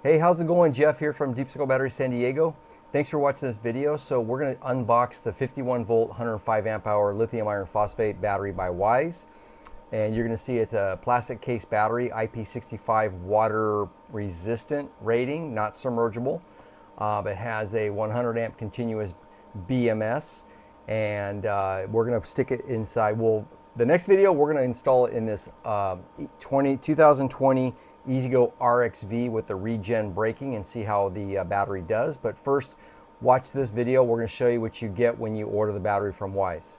Hey, how's it going? Jeff here from Deep Cycle Battery San Diego. Thanks for watching this video. So we're going to unbox the 51 volt 105 amp hour lithium iron phosphate battery by WEIZE. And you're going to see it's a plastic case battery, IP65 water resistant rating, not submergible. It has a 100 amp continuous BMS, and we're going to stick it inside. Well, the next video we're going to install it in this 2020 EasyGo RXV with the regen braking and see how the battery does. But first, watch this video. We're going to show you what you get when you order the battery from WEIZE.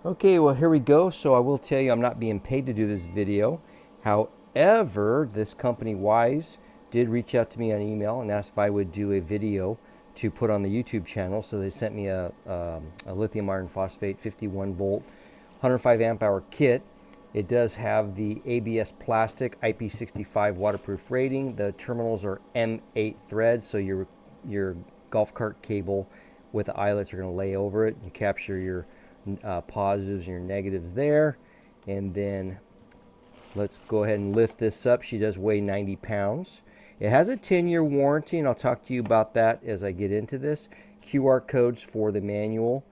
Okay, well, here we go. So I will tell you, I'm not being paid to do this video. However, this company WEIZE did reach out to me on email and asked if I would do a video to put on the YouTube channel. So they sent me a lithium iron phosphate 51 volt 105 amp hour kit. It does have the ABS plastic IP65 waterproof rating. The terminals are M8 threads, so your golf cart cable with the eyelets are going to lay over it. You capture your positives and your negatives there. And then let's go ahead and lift this up. She does weigh 90 pounds. It has a 10-year warranty, and I'll talk to you about that as I get into this. QR codes for the manual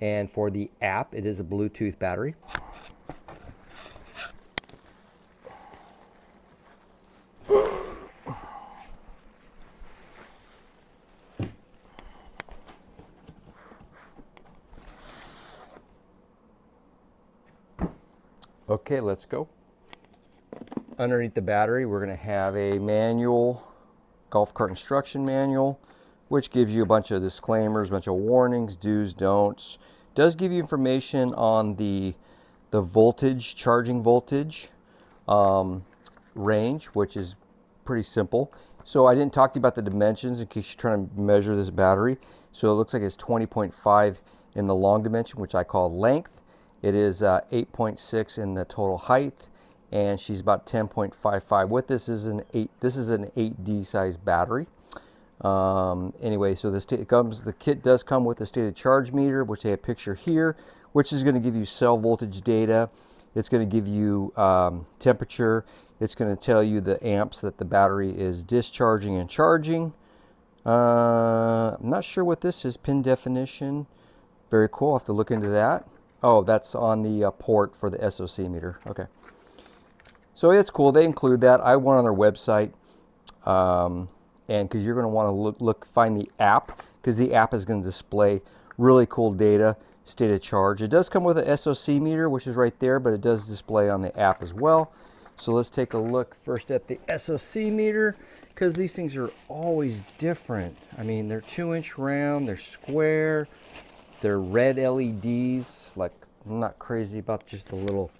and for the app. It is a Bluetooth battery. Okay, let's go. Underneath the battery, we're going to have a manual, golf cart instruction manual, which gives you a bunch of disclaimers, a bunch of warnings, do's, don'ts. It does give you information on the voltage, charging voltage range, which is pretty simple. So I didn't talk to you about the dimensions in case you're trying to measure this battery. So it looks like it's 20.5 in the long dimension, which I call length. It is 8.6 in the total height, and she's about 10.55 width. This is an 8D size battery. Anyway, so the kit does come with a stated charge meter, which they have a picture here, which is going to give you cell voltage data. It's going to give you temperature. It's going to tell you the amps that the battery is discharging and charging. I'm not sure what this is. Pin definition. Very cool. I'll have to look into that. Oh, that's on the port for the SOC meter. Okay. So it's cool. They include that. I went on their website, and because you're going to want to find the app, because the app is going to display really cool data, state of charge. It does come with an SOC meter, which is right there, but it does display on the app as well. So let's take a look first at the SOC meter, because these things are always different. I mean, they're 2-inch round, they're square. They're red LEDs. Like, I'm not crazy about just the little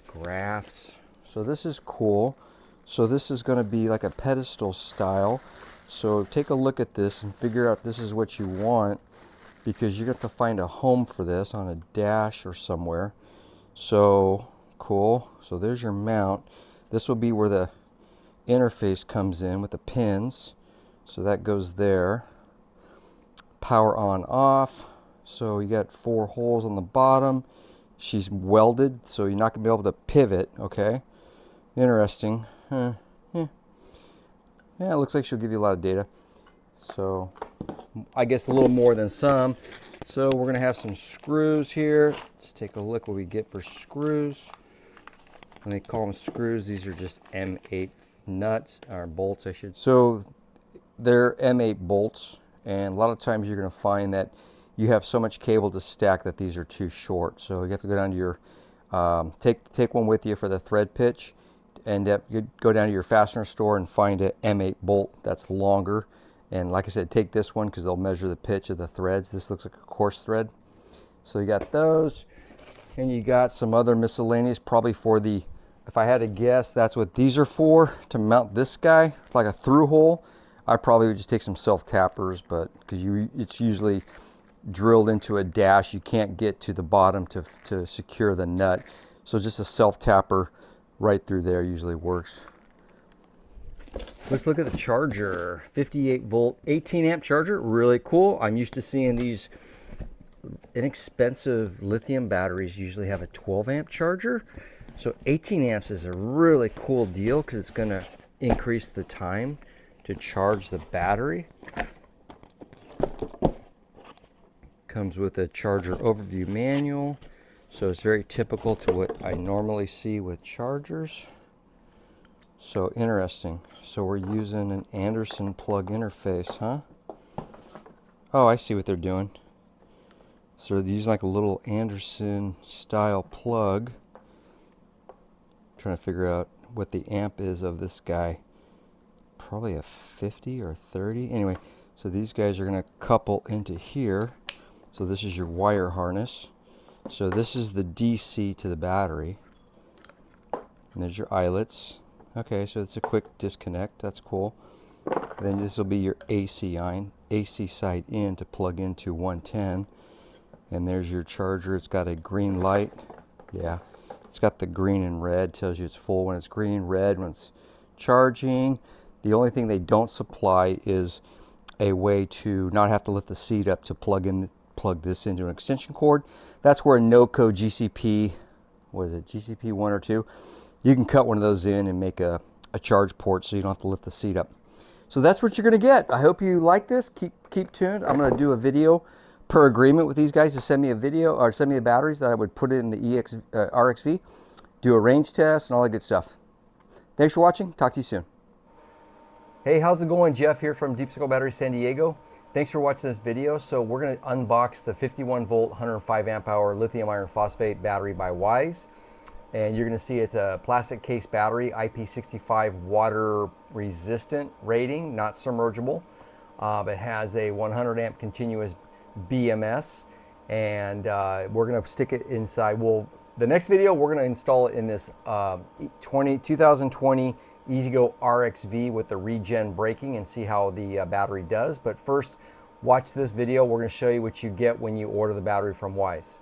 graphs. So this is cool. So this is going to be like a pedestal style. So take a look at this and figure out this is what you want, because you're going to have to find a home for this on a dash or somewhere. So cool. So there's your mount. This will be where the interface comes in with the pins. So that goes there. Power on off. So you got 4 holes on the bottom. She's welded, so you're not going to be able to pivot, okay? Interesting. Yeah, it looks like she'll give you a lot of data. So I guess a little more than some. So we're going to have some screws here. Let's take a look what we get for screws. When they call them screws, these are just M8 nuts, or bolts, I should. So they're M8 bolts, and a lot of times you're going to find that you have so much cable to stack that these are too short. So you have to go down to your, take one with you for the thread pitch, and you go down to your fastener store and find an M8 bolt that's longer. And like I said, take this one because they'll measure the pitch of the threads. This looks like a coarse thread. So you got those, and you got some other miscellaneous, probably for the, if I had to guess, that's what these are for, to mount this guy, like a through hole. I probably would just take some self-tappers, but because it's usually drilled into a dash, you can't get to the bottom to secure the nut. So just a self-tapper right through there usually works. Let's look at the charger. 58 volt, 18 amp charger, really cool. I'm used to seeing these inexpensive lithium batteries usually have a 12 amp charger. So 18 amps is a really cool deal because it's going to increase the time to charge the battery. Comes with a charger overview manual, so it's very typical to what I normally see with chargers. So interesting. So we're using an Anderson plug interface, huh? Oh, I see what they're doing. So they're using like a little Anderson style plug. Trying to figure out what the amp is of this guy. Probably a 50 or 30. Anyway, so these guys are going to couple into here. So this is your wire harness. So this is the DC to the battery. And there's your eyelets. Okay, so it's a quick disconnect. That's cool. And then this will be your AC side in to plug into 110. And there's your charger. It's got a green light. Yeah, it's got the green and red. Tells you it's full when it's green, red when it's charging. The only thing they don't supply is a way to not have to lift the seat up to plug this into an extension cord. That's where a no-code GCP, what is it, GCP 1 or 2, you can cut one of those in and make a charge port so you don't have to lift the seat up. So that's what you're going to get. I hope you like this. Keep tuned. I'm going to do a video per agreement with these guys to send me a video or send me the batteries that I would put in the RXV, do a range test and all that good stuff. Thanks for watching. Talk to you soon. Hey, how's it going? Jeff here from Deep Cycle Battery San Diego. Thanks for watching this video. So we're going to unbox the 51 volt 105 amp hour lithium iron phosphate battery by WEIZE. And you're going to see it's a plastic case battery, IP65 water resistant rating, not submergible. It has a 100 amp continuous BMS, and we're going to stick it inside. Well, the next video we're going to install it in this 2020 EasyGo RXV with the regen braking and see how the battery does. But first, watch this video. We're going to show you what you get when you order the battery from WEIZE.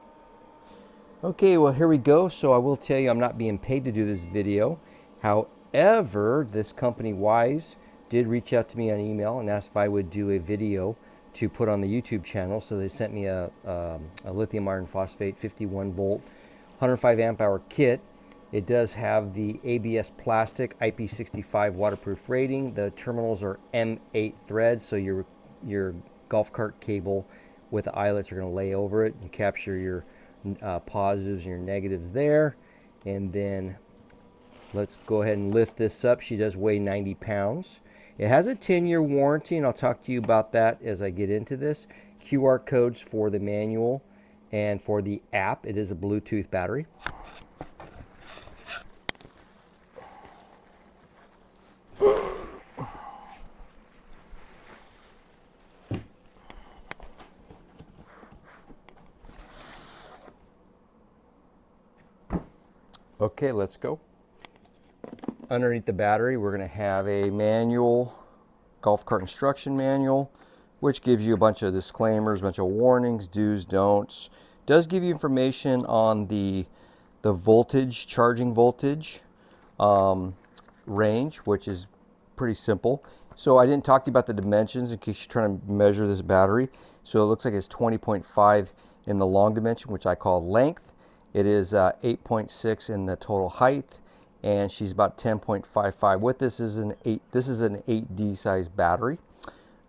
Okay, well, here we go. So I will tell you I'm not being paid to do this video. However, this company WEIZE did reach out to me on email and asked if I would do a video to put on the YouTube channel. So they sent me a lithium iron phosphate 51 volt 105 amp hour kit. It does have the ABS plastic IP65 waterproof rating. The terminals are M8 threads, so your golf cart cable with the eyelets are going to lay over it and capture your positives and your negatives there. And then let's go ahead and lift this up. She does weigh 90 pounds. It has a 10-year warranty, and I'll talk to you about that as I get into this. QR codes for the manual and for the app. It is a Bluetooth battery. Okay, let's go. Underneath the battery, we're going to have a manual, golf cart instruction manual, which gives you a bunch of disclaimers, a bunch of warnings, do's, don'ts. It does give you information on the voltage, charging voltage range, which is pretty simple. So I didn't talk to you about the dimensions in case you're trying to measure this battery. So it looks like it's 20.5 in the long dimension, which I call length. It is 8.6 in the total height, and she's about 10.55 width. This is an 8D size battery.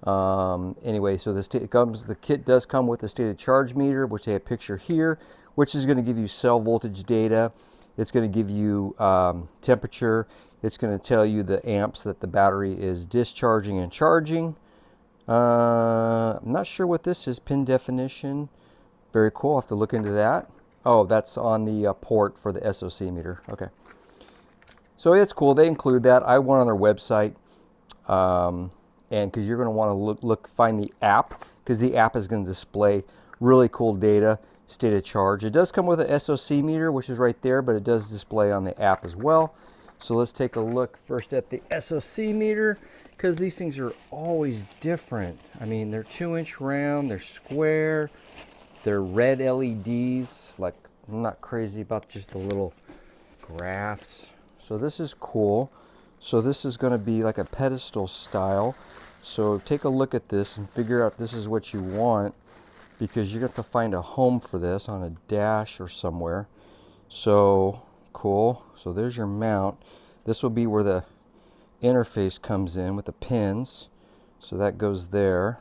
Anyway, so the kit does come with a stated charge meter, which they have a picture here, which is going to give you cell voltage data. It's going to give you temperature. It's going to tell you the amps that the battery is discharging and charging. I'm not sure what this is. Pin definition. Very cool. I'll have to look into that. Oh, that's on the port for the SOC meter. Okay. So it's cool. They include that. I went on their website, and because you're going to want to find the app, because the app is going to display really cool data, state of charge. It does come with a SOC meter, which is right there, but it does display on the app as well. So let's take a look first at the SOC meter, because these things are always different. I mean, they're 2-inch round, they're square, they're red LEDs. Like, I'm not crazy about just the little graphs. So this is cool. So this is going to be like a pedestal style. So take a look at this and figure out if this is what you want, because you're going to have to find a home for this on a dash or somewhere. So cool. So there's your mount. This will be where the interface comes in with the pins. So that goes there.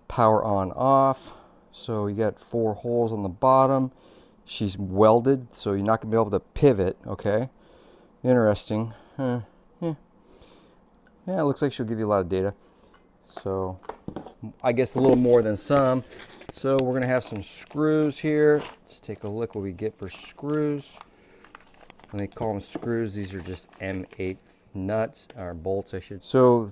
Power on off. So you got 4 holes on the bottom. She's welded, so you're not going to be able to pivot, okay? Interesting. Yeah, it looks like she'll give you a lot of data. So I guess a little more than some. So we're going to have some screws here. Let's take a look what we get for screws. When they call them screws, these are just M8 nuts, or bolts, I should. So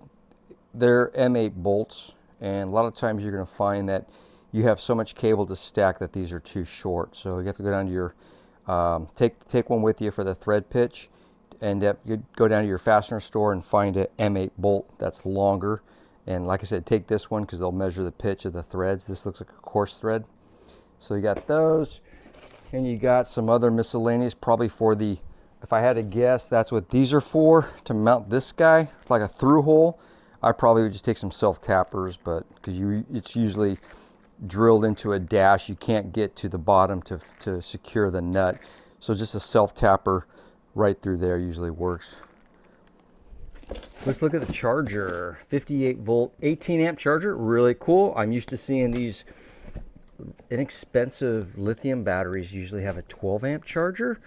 they're M8 bolts, and a lot of times you're going to find that you have so much cable to stack that these are too short. So you have to go down to your, take one with you for the thread pitch, and you go down to your fastener store and find an M8 bolt that's longer. And like I said, take this one because they'll measure the pitch of the threads. This looks like a coarse thread. So you got those, and you got some other miscellaneous, probably for the, if I had to guess, that's what these are for, to mount this guy, like a through hole. I probably would just take some self-tappers, but because it's usually drilled into a dash, you can't get to the bottom to secure the nut. So just a self-tapper right through there usually works. Let's look at the charger. 58 volt, 18 amp charger, really cool. I'm used to seeing these inexpensive lithium batteries usually have a 12 amp charger.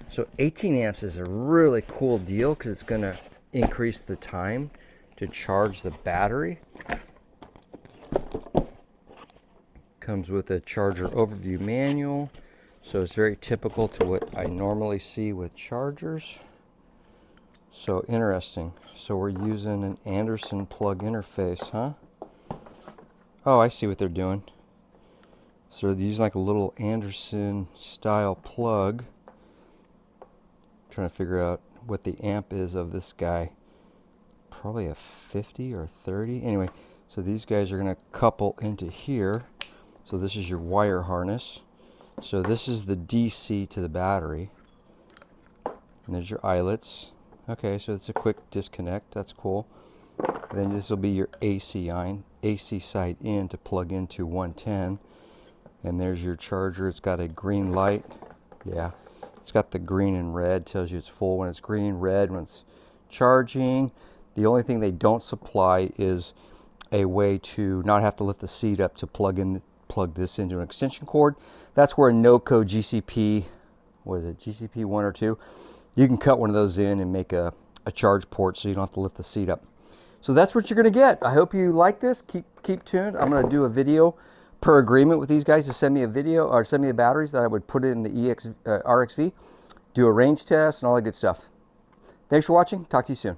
So 18 amps is a really cool deal because it's going to increase the time to charge the battery. Comes with a charger overview manual, so it's very typical to what I normally see with chargers. So interesting. So we're using an Anderson plug interface, huh? Oh, I see what they're doing. So they're using like a little Anderson style plug. Trying to figure out what the amp is of this guy. Probably a 50 or 30. Anyway, so these guys are going to couple into here. So this is your wire harness. So this is the DC to the battery. And there's your eyelets. Okay, so it's a quick disconnect. That's cool. And then this will be your AC side in to plug into 110. And there's your charger. It's got a green light. Yeah, it's got the green and red. Tells you it's full when it's green, red when it's charging. The only thing they don't supply is a way to not have to lift the seat up to plug this into an extension cord. That's where a no-code GCP, what is it, GCP 1 or 2, you can cut one of those in and make a charge port so you don't have to lift the seat up. So that's what you're going to get. I hope you like this. Keep tuned. I'm going to do a video per agreement with these guys to send me a video or send me the batteries that I would put in the RXV, do a range test and all that good stuff. Thanks for watching. Talk to you soon.